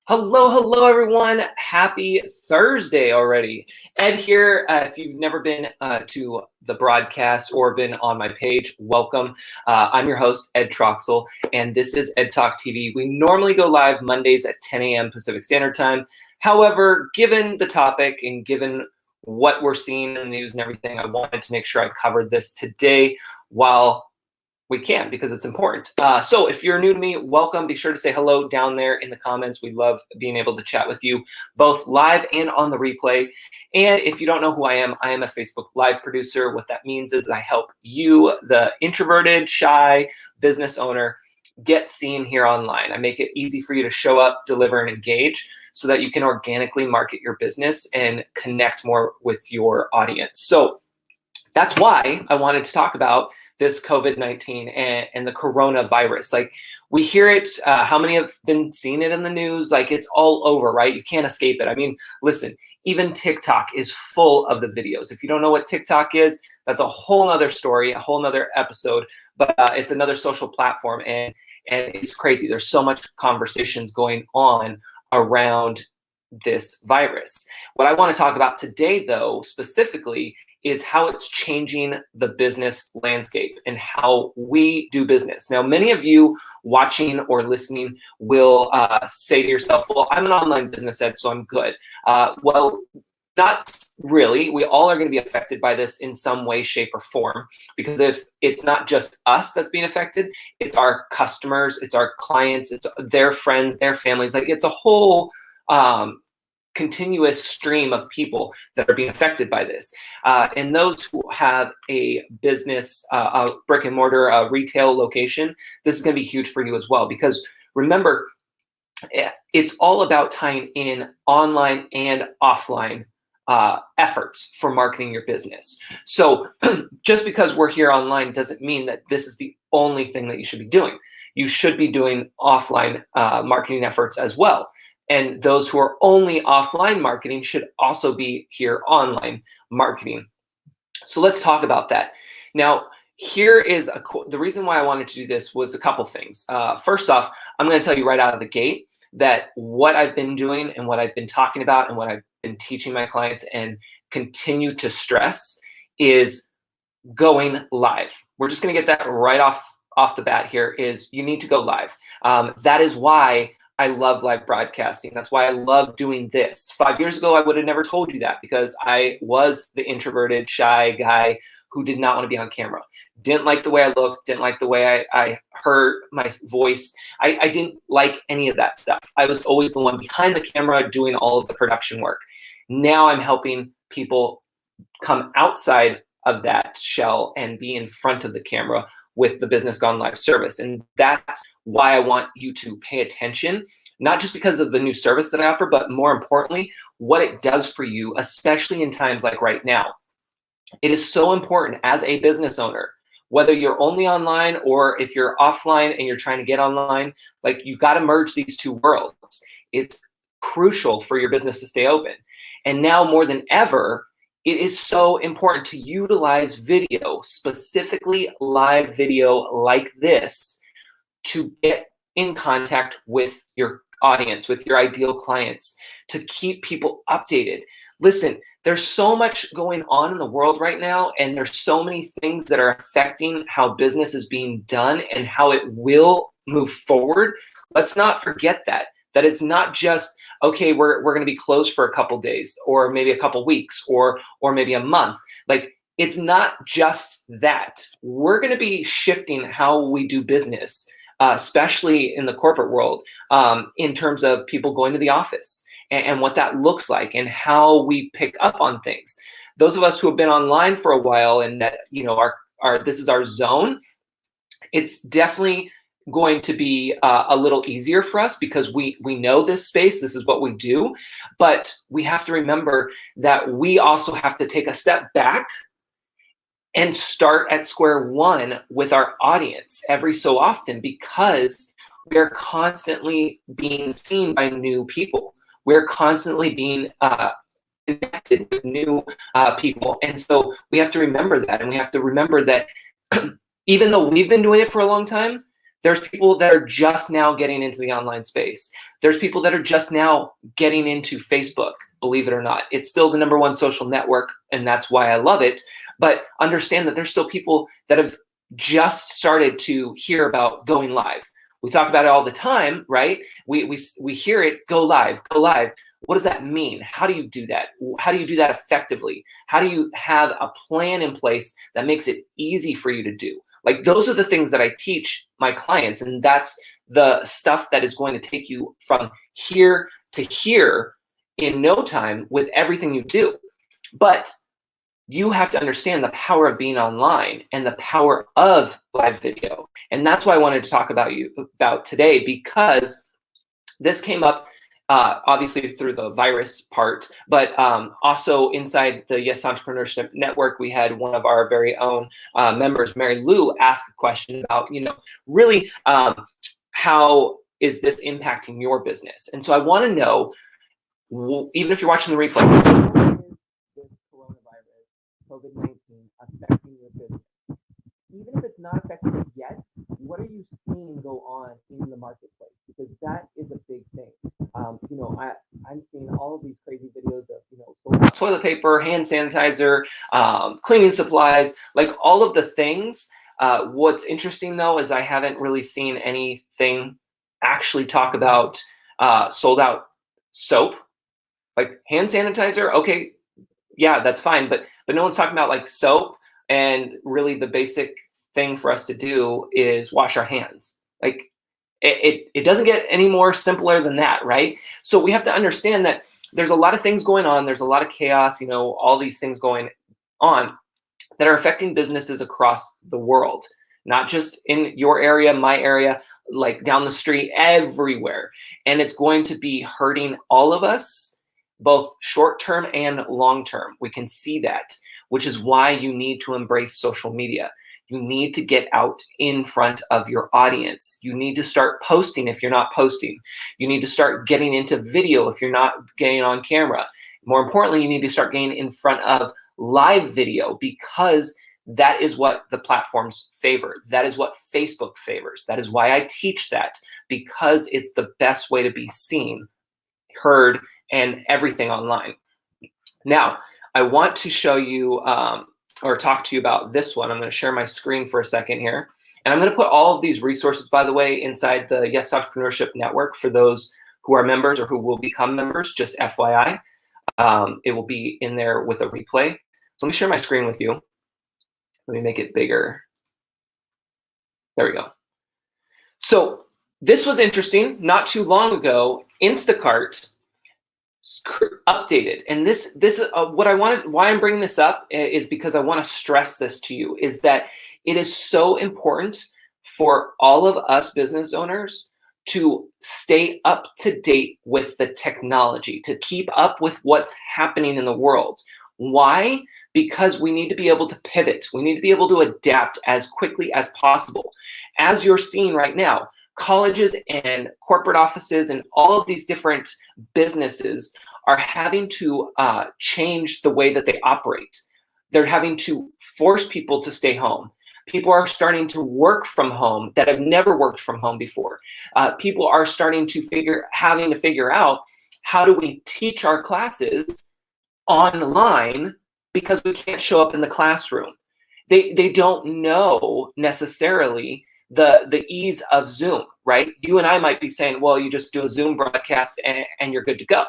Hello, everyone. Happy Thursday already. Ed here. If you've never been to the broadcast or been on my page, welcome. I'm your host, Ed Troxel, and this is Ed Talk TV. We normally go live Mondays at 10 a.m. Pacific Standard Time. However, given the topic and given what we're seeing in the news and everything, I wanted to make sure I covered this today while we can, because it's important. So if you're new to me, welcome. Be sure to say hello down there in the comments. We love being able to chat with you both live and on the replay. And if you don't know who I am a Facebook Live producer. What that means is I help you, the introverted, shy business owner, get seen here online. I make it easy for you to show up, deliver, and engage so that you can organically market your business and connect more with your audience. So that's why I wanted to talk about this COVID-19 and the coronavirus. Like, we hear it, how many have been seeing it in the news? Like, it's all over, right? You can't escape it. I mean, listen, even TikTok is full of the videos. If you don't know what TikTok is, that's a whole nother story, a whole nother episode, but it's another social platform, and it's crazy. There's so much conversations going on around this virus. What I want to talk about today, though, specifically, is how it's changing the business landscape and how we do business. Now, many of you watching or listening will say to yourself, well, I'm an online business ed, so I'm good. Well, not really. We all are going to be affected by this in some way, shape, or form, because if it's not just us that's being affected, it's our customers, it's our clients, it's their friends, their families. Like, it's a whole continuous stream of people that are being affected by this. And those who have a business, a brick and mortar, a retail location, this is going to be huge for you as well. Because remember, it's all about tying in online and offline efforts for marketing your business. So just because we're here online doesn't mean that this is the only thing that you should be doing. You should be doing offline marketing efforts as well. And those who are only offline marketing should also be here online marketing. So let's talk about that. Now, here is the reason why I wanted to do this was a couple things. First off, I'm going to tell you right out of the gate that what I've been doing and what I've been talking about and what I've been teaching my clients and continue to stress is going live. We're just going to get that right off the bat here, is you need to go live. That is why I love live broadcasting. That's why I love doing this. 5 years ago, I would have never told you that, because I was the introverted, shy guy who did not want to be on camera. Didn't like the way I looked, didn't like the way I heard my voice. I didn't like any of that stuff. I was always the one behind the camera doing all of the production work. Now I'm helping people come outside of that shell and be in front of the camera with the Business Gone Live service. And that's why I want you to pay attention, not just because of the new service that I offer, but more importantly, what it does for you, especially in times like right now. It is so important as a business owner, whether you're only online or if you're offline and you're trying to get online, like, you've got to merge these two worlds. It's crucial for your business to stay open. And now more than ever, it is so important to utilize video, specifically live video like this, to get in contact with your audience, with your ideal clients, to keep people updated. Listen, there's so much going on in the world right now, and there's so many things that are affecting how business is being done and how it will move forward. Let's not forget that it's not just, okay, we're going to be closed for a couple days or maybe a couple weeks or maybe a month. Like, it's not just that. We're going to be shifting how we do business, especially in the corporate world, in terms of people going to the office and what that looks like and how we pick up on things. Those of us who have been online for a while and that, you know, this is our zone, it's definitely going to be a little easier for us because we know this space, this is what we do, but we have to remember that we also have to take a step back and start at square one with our audience every so often, because we're constantly being seen by new people. We're constantly being connected with new people. And so we have to remember that. And we have to remember that even though we've been doing it for a long time, there's people that are just now getting into the online space. There's people that are just now getting into Facebook, believe it or not. It's still the #1 social network, and that's why I love it. But understand that there's still people that have just started to hear about going live. We talk about it all the time, right? We hear it, go live, go live. What does that mean? How do you do that? How do you do that effectively? How do you have a plan in place that makes it easy for you to do? Like, those are the things that I teach my clients, and that's the stuff that is going to take you from here to here in no time with everything you do. But you have to understand the power of being online and the power of live video. And that's why I wanted to talk about today, because this came up obviously through the virus part, but also inside the Yes Entrepreneurship Network, we had one of our very own members, Mary Lou, ask a question about, really how is this impacting your business? And so I want to know, even if you're watching the replay, how is this coronavirus, COVID-19, affecting your business? Even if it's not affecting it yet, what are you seeing go on in the marketplace? Because that is a big thing. I'm seeing all of these crazy videos of, toilet paper, hand sanitizer, cleaning supplies, like all of the things. What's interesting though is I haven't really seen anything actually talk about sold out soap, like hand sanitizer. Okay, yeah, that's fine, but no one's talking about like soap. And really the basic thing for us to do is wash our hands. Like, it doesn't get any more simpler than that, right? So we have to understand that there's a lot of things going on. There's a lot of chaos, all these things going on that are affecting businesses across the world, not just in your area, my area, like down the street, everywhere. And it's going to be hurting all of us, both short-term and long-term. We can see that, which is why you need to embrace social media. You need to get out in front of your audience. You need to start posting if you're not posting. You need to start getting into video if you're not getting on camera. More importantly, you need to start getting in front of live video, because that is what the platforms favor. That is what Facebook favors. That is why I teach that, because it's the best way to be seen, heard, and everything online. Now, I want to show you or talk to you about this one. I'm going to share my screen for a second here. And I'm going to put all of these resources, by the way, inside the Yes Entrepreneurship Network for those who are members or who will become members, just FYI. It will be in there with a replay. So let me share my screen with you. Let me make it bigger. There we go. So this was interesting. Not too long ago, Instacart updated, and this is what I wanted. Why I'm bringing this up is because I want to stress this to you, is that it is so important for all of us business owners to stay up to date with the technology, to keep up with what's happening in the world. Why? Because we need to be able to pivot. We need to be able to adapt as quickly as possible. As you're seeing right now, colleges and corporate offices and all of these different businesses are having to change the way that they operate. They're having to force people to stay home. People are starting to work from home that have never worked from home before. People are starting to having to figure out, how do we teach our classes online because we can't show up in the classroom? They don't know necessarily the ease of Zoom, right? You and I might be saying, well, you just do a Zoom broadcast and you're good to go.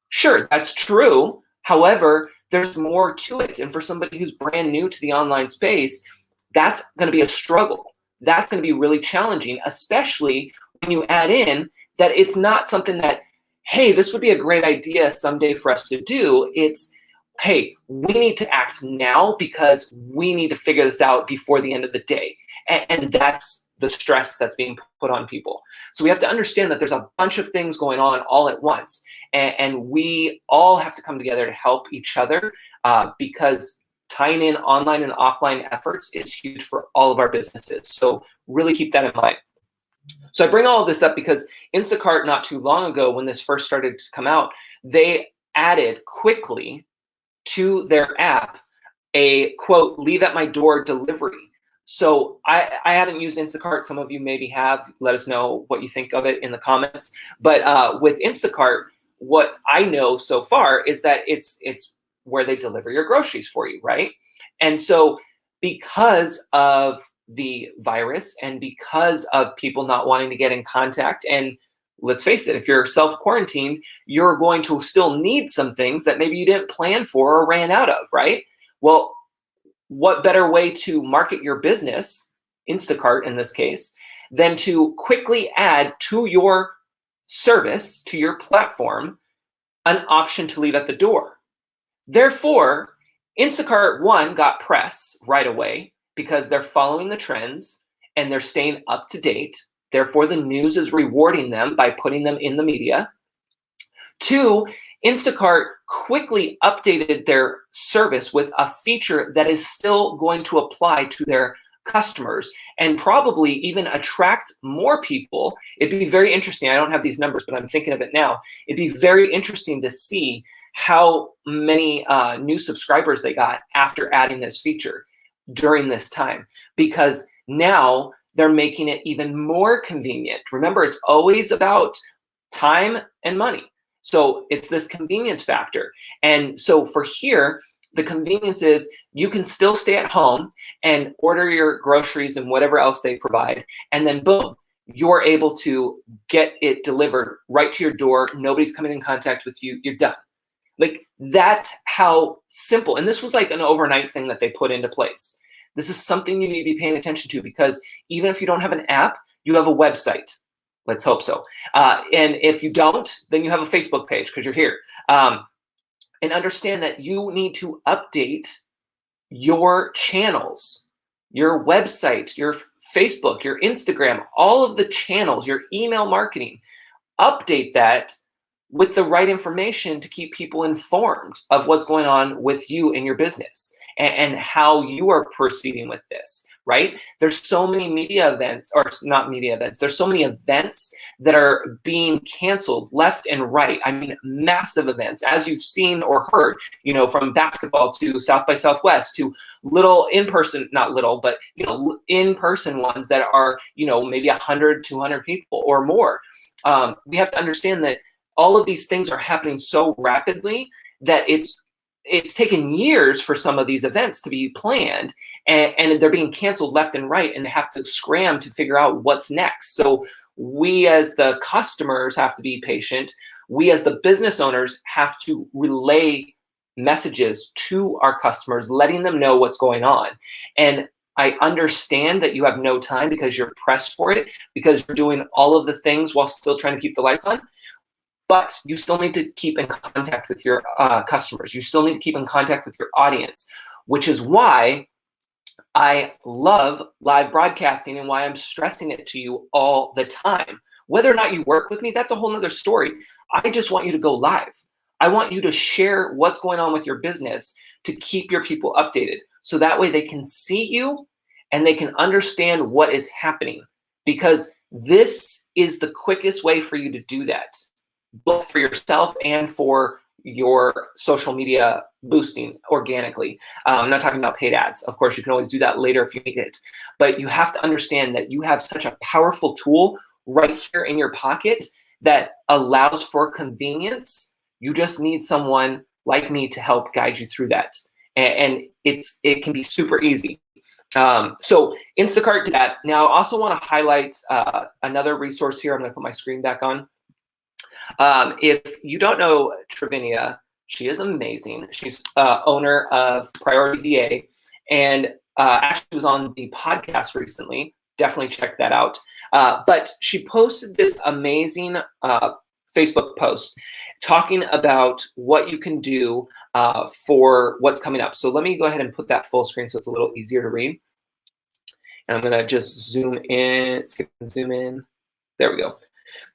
Sure, that's true. However, there's more to it. And for somebody who's brand new to the online space, that's going to be a struggle. That's going to be really challenging, especially when you add in that it's not something that, hey, this would be a great idea someday for us to do. It's, hey, we need to act now because we need to figure this out before the end of the day. And that's the stress that's being put on people. So we have to understand that there's a bunch of things going on all at once, and we all have to come together to help each other, because tying in online and offline efforts is huge for all of our businesses. So really keep that in mind. So I bring all of this up because Instacart, not too long ago, when this first started to come out, they added quickly to their app a quote, leave at my door delivery. So I haven't used Instacart. Some of you maybe have. Let us know what you think of it in the comments. But with Instacart, what I know so far is that it's where they deliver your groceries for you, right? And so because of the virus and because of people not wanting to get in contact, and let's face it, if you're self-quarantined, you're going to still need some things that maybe you didn't plan for or ran out of, right? Well, what better way to market your business, Instacart in this case, than to quickly add to your service, to your platform, an option to leave at the door. Therefore, Instacart, one, got press right away because they're following the trends and they're staying up to date. Therefore, the news is rewarding them by putting them in the media. Two, Instacart quickly updated their service with a feature that is still going to apply to their customers and probably even attract more people. It'd be very interesting. I don't have these numbers, but I'm thinking of it now. It'd be very interesting to see how many new subscribers they got after adding this feature during this time, because now they're making it even more convenient. Remember, it's always about time and money. So it's this convenience factor. And so for here, the convenience is you can still stay at home and order your groceries and whatever else they provide. And then boom, you're able to get it delivered right to your door. Nobody's coming in contact with you. You're done. Like, that's how simple. And this was like an overnight thing that they put into place. This is something you need to be paying attention to, because even if you don't have an app, you have a website. Let's hope so. And if you don't, then you have a Facebook page because you're here. And understand that you need to update your channels, your website, your Facebook, your Instagram, all of the channels, your email marketing. Update that with the right information to keep people informed of what's going on with you and your business and how you are proceeding with this, right? There's so many media events, or not media events, there's so many events that are being canceled left and right. I mean, massive events, as you've seen or heard, you know, from basketball to South by Southwest to little in-person, not little, but, you know, in-person ones that are, you know, maybe 100, 200 people or more. We have to understand that all of these things are happening so rapidly that it's taken years for some of these events to be planned, and they're being canceled left and right, and they have to scram to figure out what's next. So we as the customers have to be patient. We as the business owners have to relay messages to our customers, letting them know what's going on. And I understand that you have no time because you're pressed for it, because you're doing all of the things while still trying to keep the lights on. But you still need to keep in contact with your customers. You still need to keep in contact with your audience, which is why I love live broadcasting and why I'm stressing it to you all the time. Whether or not you work with me, that's a whole nother story. I just want you to go live. I want you to share what's going on with your business to keep your people updated. So that way they can see you and they can understand what is happening, because this is the quickest way for you to do that, both for yourself and for your social media boosting organically. I'm not talking about paid ads. Of course, you can always do that later if you need it. But you have to understand that you have such a powerful tool right here in your pocket that allows for convenience. You just need someone like me to help guide you through that. And it can be super easy. So Instacart did that. Now, I also want to highlight another resource here. I'm going to put my screen back on. If you don't know Travinia, she is amazing. She's owner of Priority VA, and actually was on the podcast recently. Definitely check that out. But she posted this amazing Facebook post talking about what you can do for what's coming up. So let me go ahead and put that full screen so it's a little easier to read. I'm gonna just zoom in, zoom in. There we go.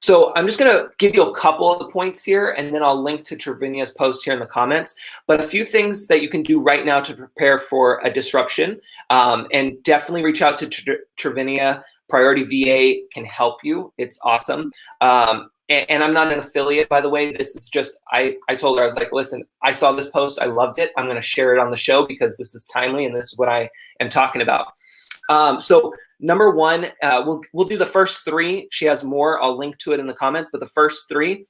So I'm just gonna give you a couple of the points here, and then I'll link to Trevinia's post here in the comments. But a few things that you can do right now to prepare for a disruption, and definitely reach out to Trevinia. Priority VA can help you. It's awesome. And I'm not an affiliate, by the way. This is just, I told her, I was like, listen, I saw this post. I loved it. I'm going to share it on the show because this is timely and this is what I am talking about. So number one, we'll do the first three. She has more. I'll link to it in the comments. But the first three,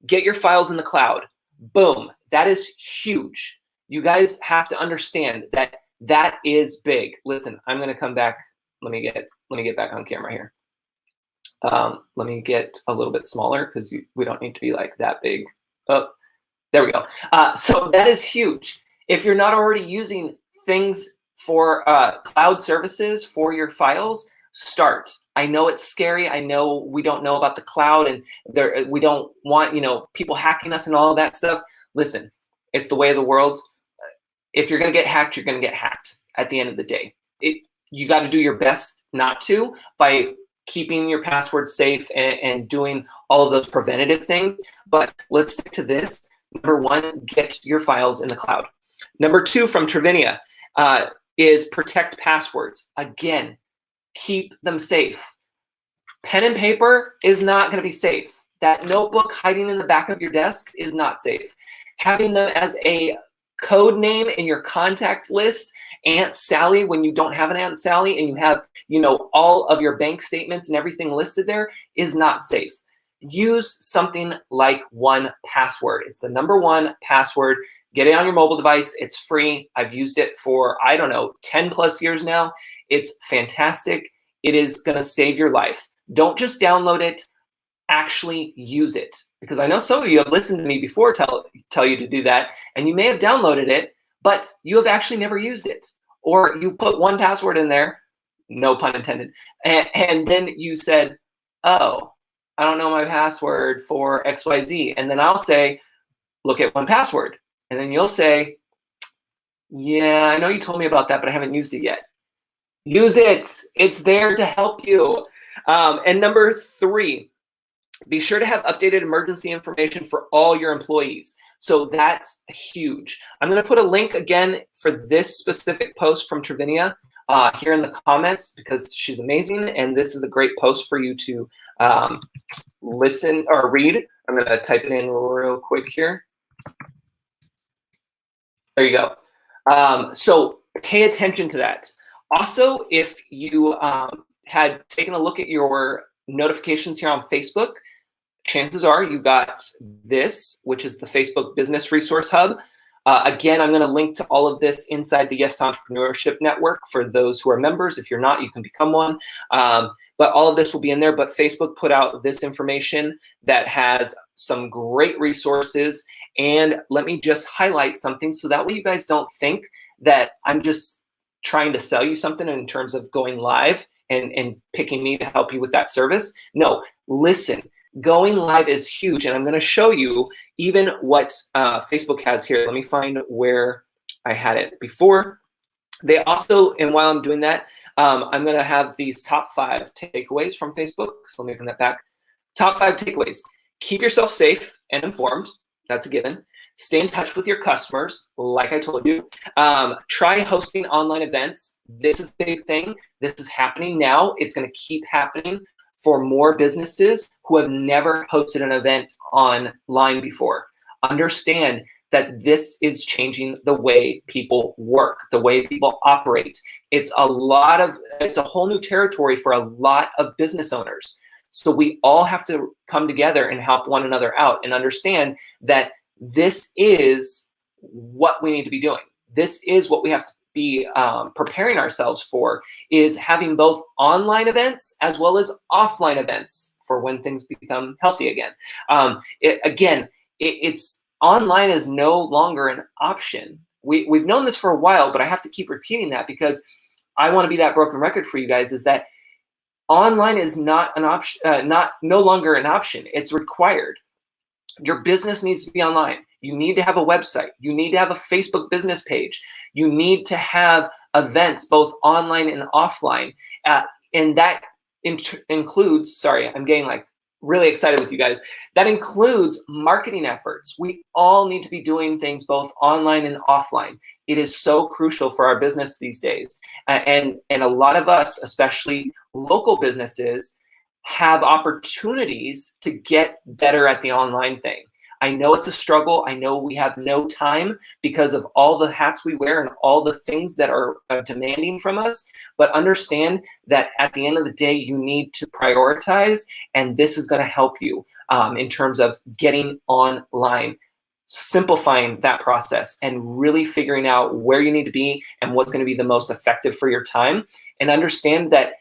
get your files in the cloud. Boom. That is huge. You guys have to understand that that is big. Listen, I'm going to come back. Let me get back on camera here. Let me get a little bit smaller because we don't need to be like that big. Oh, there we go. So that is huge. If you're not already using things for cloud services for your files, start. I know it's scary. I know we don't know about the cloud, and we don't want people hacking us and all of that stuff. Listen, it's the way of the world. If you're gonna get hacked, you're gonna get hacked. At the end of the day, you got to do your best not to by keeping your password safe and doing all of those preventative things. But let's stick to this. Number one, get your files in the cloud. Number two from Trevinia is protect passwords. Again, keep them safe. Pen and paper is not going to be safe. That notebook hiding in the back of your desk is not safe. Having them as a code name in your contact list, Aunt Sally, when you don't have an Aunt Sally and you have, all of your bank statements and everything listed there, is not safe. Use something like 1Password. It's the number one password. Get it on your mobile device. It's free. I've used it for, 10 plus years now. It's fantastic. It is going to save your life. Don't just download it. Actually use it. Because I know some of you have listened to me before tell you to do that, and you may have downloaded it, but you have actually never used it. Or you put 1Password in there, no pun intended, and then you said, oh, I don't know my password for XYZ. And then I'll say, look at 1Password. And then you'll say, yeah, I know you told me about that, but I haven't used it yet. Use it. It's there to help you. And number three, be sure to have updated emergency information for all your employees. So that's huge. I'm going to put a link again for this specific post from Trevinia here in the comments because she's amazing. And this is a great post for you to listen or read. I'm going to type it in real quick here. There you go. So pay attention to that. Also, if you had taken a look at your notifications here on Facebook, chances are you got this, which is the Facebook Business Resource Hub. Again, I'm going to link to all of this inside the Yes Entrepreneurship Network for those who are members. If you're not, you can become one. But all of this will be in there. But Facebook put out this information that has some great resources. And let me just highlight something so that way you guys don't think that I'm just trying to sell you something in terms of going live and picking me to help you with that service. No, listen. Going live is huge, and I'm going to show you even what Facebook has here. Let me find where I had it before. They also, and while I'm doing that, I'm going to have these top 5 takeaways from Facebook. So let me bring that back. Top 5 takeaways. Keep yourself safe and informed. That's a given. Stay in touch with your customers, like I told you. Try hosting online events. This is the big thing. This is happening now. It's going to keep happening for more businesses who have never hosted an event online before. Understand that this is changing the way people work, the way people operate. It's a whole new territory for a lot of business owners. So we all have to come together and help one another out and understand that this is what we need to be doing. This is what we have to be preparing ourselves for, is having both online events as well as offline events for when things become healthy again. It's online is no longer an option. We've known this for a while, but I have to keep repeating that because I want to be that broken record for you guys, is that online is not an option, no longer an option. It's required. Your business needs to be online. You need to have a website. You need to have a Facebook business page. You need to have events, both online and offline. And that includes, sorry, I'm getting like really excited with you guys. That includes marketing efforts. We all need to be doing things both online and offline. It is so crucial for our business these days. And a lot of us, especially local businesses, have opportunities to get better at the online thing. I know it's a struggle. I know we have no time because of all the hats we wear and all the things that are demanding from us. But understand that at the end of the day, you need to prioritize, and this is going to help you in terms of getting online, simplifying that process, and really figuring out where you need to be and what's going to be the most effective for your time. And understand that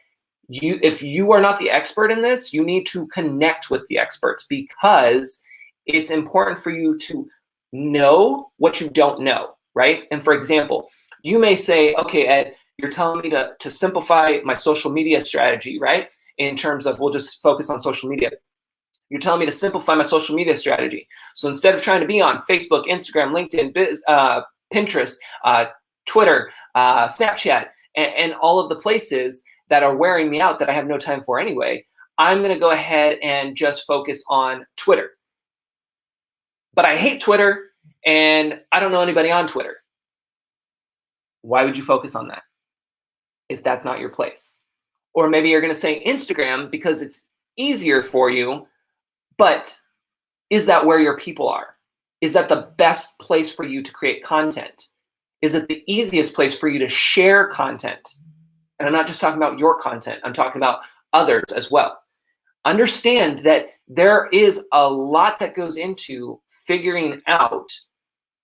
if you are not the expert in this, you need to connect with the experts, because it's important for you to know what you don't know, right? And for example, you may say, okay, Ed, you're telling me to simplify my social media strategy, right? In terms of, we'll just focus on social media. You're telling me to simplify my social media strategy. So instead of trying to be on Facebook, Instagram, LinkedIn, Pinterest, Twitter, Snapchat, and all of the places that are wearing me out that I have no time for anyway, I'm going to go ahead and just focus on Twitter. But I hate Twitter, and I don't know anybody on Twitter. Why would you focus on that if that's not your place? Or maybe you're going to say Instagram because it's easier for you, but is that where your people are? Is that the best place for you to create content? Is it the easiest place for you to share content? And I'm not just talking about your content. I'm talking about others as well. Understand that there is a lot that goes into figuring out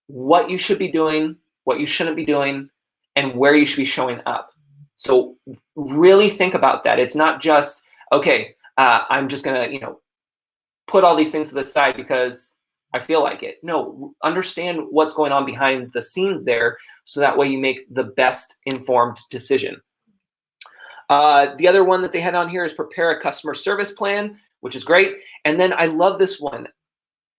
what you should be doing, what you shouldn't be doing, and where you should be showing up. So really think about that. It's not just, okay, I'm just gonna, put all these things to the side because I feel like it. No, understand what's going on behind the scenes there, so that way you make the best informed decision. The other one that they had on here is prepare a customer service plan, which is great. And then I love this one,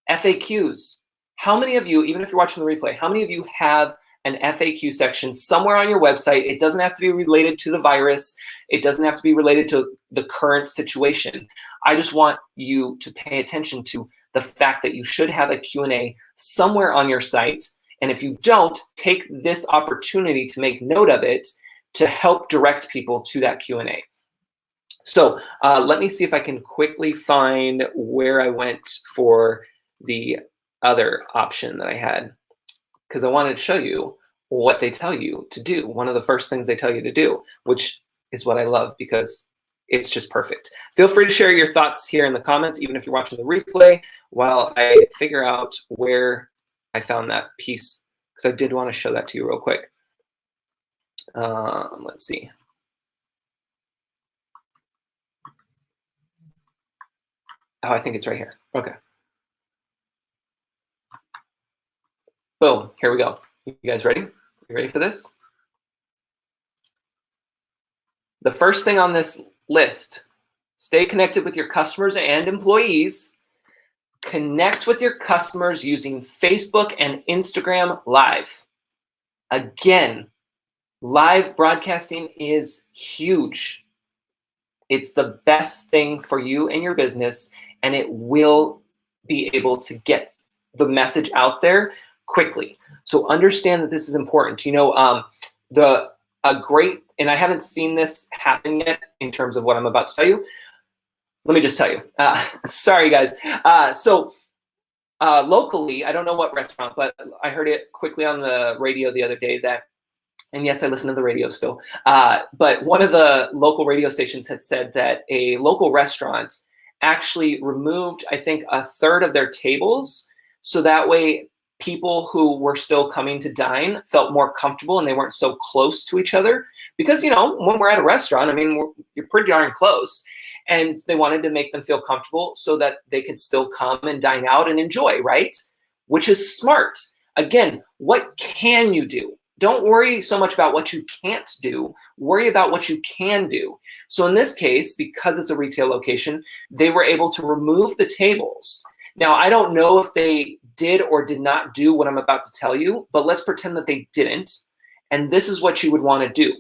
FAQs. How many of you, even if you're watching the replay, how many of you have an FAQ section somewhere on your website? It doesn't have to be related to the virus. It doesn't have to be related to the current situation. I just want you to pay attention to the fact that you should have a Q&A somewhere on your site. And if you don't, take this opportunity to make note of it to help direct people to that Q&A. So let me see if I can quickly find where I went for the other option that I had, because I wanted to show you what they tell you to do. One of the first things they tell you to do, which is what I love because it's just perfect. Feel free to share your thoughts here in the comments, even if you're watching the replay, while I figure out where I found that piece, because I did want to show that to you real quick. Let's see. Oh, I think it's right here. Okay. Boom, here we go. You guys ready? You ready for this? The first thing on this list, stay connected with your customers and employees. Connect with your customers using Facebook and Instagram Live. Again, live broadcasting is huge. It's the best thing for you and your business, and it will be able to get the message out there quickly. So understand that this is important. And I haven't seen this happen yet in terms of what I'm about to tell you. Let me just tell you. Sorry, guys. Locally, I don't know what restaurant, but I heard it quickly on the radio the other day that, and yes, I listen to the radio still, but one of the local radio stations had said that a local restaurant actually removed, I think, a third of their tables, so that way people who were still coming to dine felt more comfortable and they weren't so close to each other. Because, when we're at a restaurant, you're pretty darn close. And they wanted to make them feel comfortable so that they could still come and dine out and enjoy, right? Which is smart. Again, what can you do? Don't worry so much about what you can't do. Worry about what you can do. So in this case, because it's a retail location, they were able to remove the tables. Now, I don't know if they did or did not do what I'm about to tell you, but let's pretend that they didn't. And this is what you would want to do.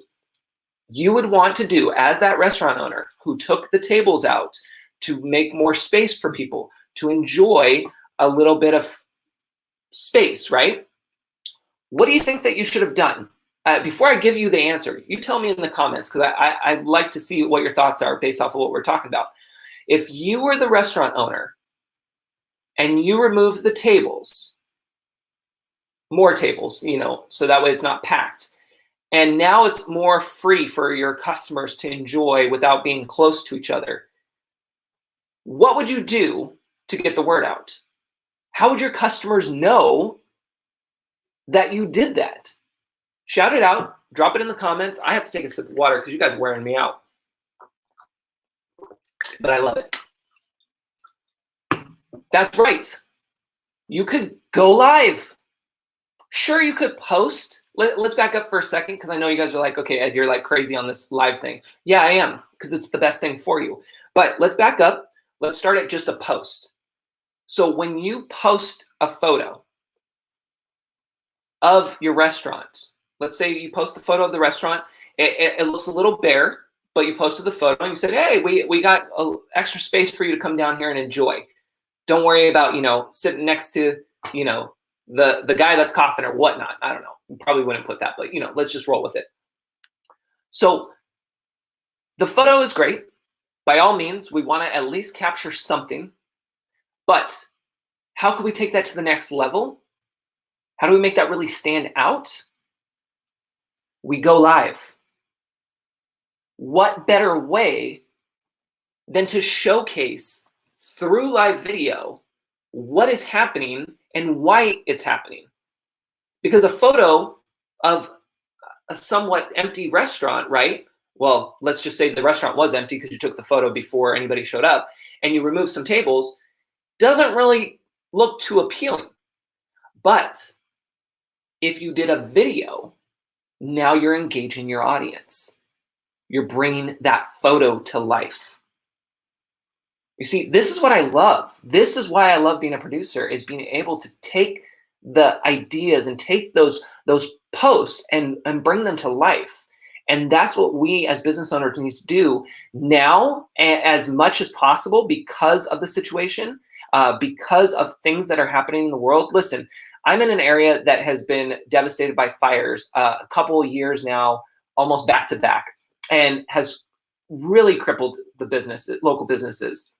You would want to do, as that restaurant owner who took the tables out to make more space for people to enjoy a little bit of space, right? What do you think that you should have done? Before I give you the answer, you tell me in the comments, because I'd like to see what your thoughts are based off of what we're talking about. If you were the restaurant owner and you removed the tables, more tables, so that way it's not packed, and now it's more free for your customers to enjoy without being close to each other, what would you do to get the word out? How would your customers know that you did that? Shout it out, drop it in the comments. I have to take a sip of water because you guys are wearing me out. But I love it. That's right. You could go live. Sure, you could post. Let's back up for a second, because I know you guys are like, okay, Ed, you're like crazy on this live thing. Yeah, I am, because it's the best thing for you. But let's back up. Let's start at just a post. So when you post a photo of your restaurant, let's say you post a photo of the restaurant, it looks a little bare, but you posted the photo and you said, hey, we got extra space for you to come down here and enjoy. Don't worry about, sitting next to, the guy that's coughing or whatnot. I don't know. You probably wouldn't put that, but, let's just roll with it. So the photo is great. By all means, we want to at least capture something. But how can we take that to the next level? How do we make that really stand out? We go live. What better way than to showcase through live video what is happening and why it's happening? Because a photo of a somewhat empty restaurant, right? Well, let's just say the restaurant was empty because you took the photo before anybody showed up and you removed some tables, doesn't really look too appealing. But if you did a video, now you're engaging your audience. You're bringing that photo to life. You see, this is what I love. This is why I love being a producer, is being able to take the ideas and take those posts and bring them to life. And that's what we as business owners need to do now, as much as possible, because of the situation, because of things that are happening in the world. Listen, I'm in an area that has been devastated by fires a couple of years now, almost back to back, and has really crippled the local businesses.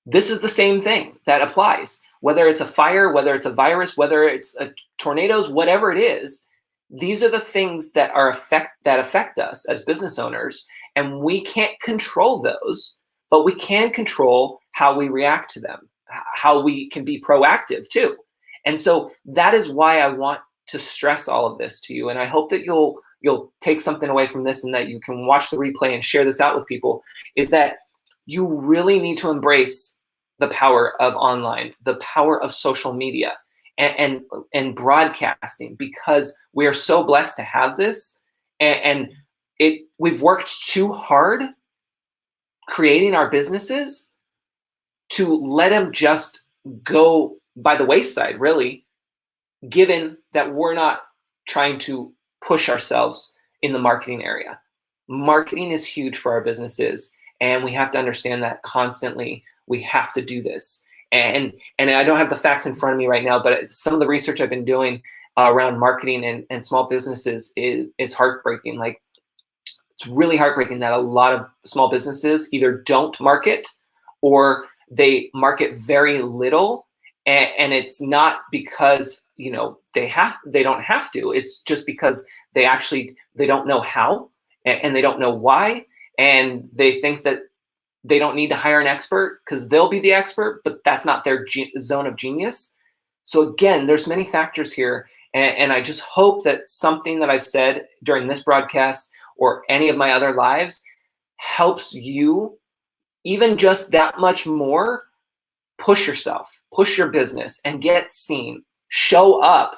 This is the same thing that applies. Whether it's a fire, whether it's a virus, whether it's tornadoes, whatever it is, these are the things that affect us as business owners, and we can't control those, but we can control how we react to them, how we can be proactive too. And so that is why I want to stress all of this to you, and I hope that you'll take something away from this, and that you can watch the replay and share this out with people, is that you really need to embrace the power of online, the power of social media, and broadcasting, because we are so blessed to have this, and we've worked too hard creating our businesses to let them just go by the wayside, really, given that we're not trying to push ourselves in the marketing area. Marketing is huge for our businesses, and we have to understand that constantly. We have to do this. And I don't have the facts in front of me right now, but some of the research I've been doing around marketing and small businesses is heartbreaking. Like, it's really heartbreaking that a lot of small businesses either don't market, or they market very little. And it's not because, they don't have to. It's just because they don't know how, and they don't know why. And they think that they don't need to hire an expert because they'll be the expert, but that's not their zone of genius. So again, there's many factors here. And I just hope that something that I've said during this broadcast or any of my other lives helps you even just that much more. Push yourself, push your business, and get seen. Show up,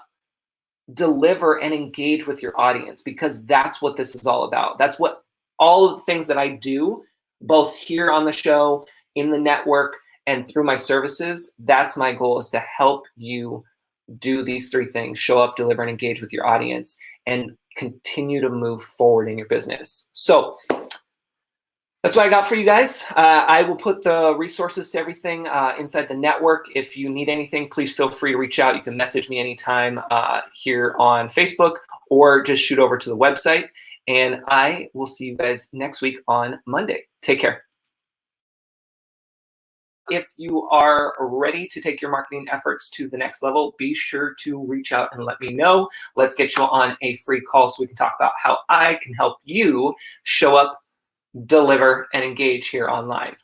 deliver, and engage with your audience, because that's what this is all about. That's what all of the things that I do, both here on the show, in the network, and through my services, that's my goal, is to help you do these three things: show up, deliver, and engage with your audience. and continue to move forward in your business. So that's what I got for you guys. I will put the resources to everything inside the network. If you need anything, please feel free to reach out. You can message me anytime here on Facebook, or just shoot over to the website. And I will see you guys next week on Monday. Take care. If you are ready to take your marketing efforts to the next level, be sure to reach out and let me know. Let's get you on a free call so we can talk about how I can help you show up, deliver, and engage here online.